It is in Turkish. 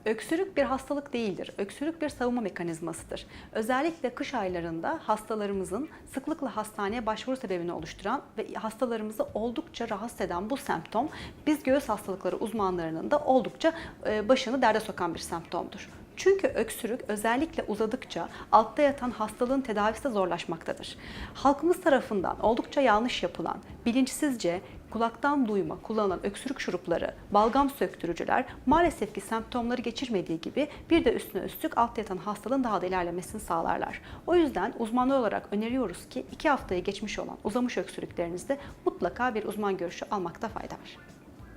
Öksürük bir hastalık değildir. Öksürük bir savunma mekanizmasıdır. Özellikle kış aylarında hastalarımızın sıklıkla hastaneye başvuru sebebini oluşturan ve hastalarımızı oldukça rahatsız eden bu semptom, biz göğüs hastalıkları uzmanlarının da oldukça başını derde sokan bir semptomdur. Çünkü öksürük özellikle uzadıkça altta yatan hastalığın tedavisi de zorlaşmaktadır. Halkımız tarafından oldukça yanlış yapılan, bilinçsizce kulaktan duyma kullanılan öksürük şurupları, balgam söktürücüler maalesef ki semptomları geçirmediği gibi bir de üstüne üstlük altta yatan hastalığın daha da ilerlemesini sağlarlar. O yüzden uzmanlar olarak öneriyoruz ki 2 haftayı geçmiş olan uzamış öksürüklerinizde mutlaka bir uzman görüşü almakta fayda var.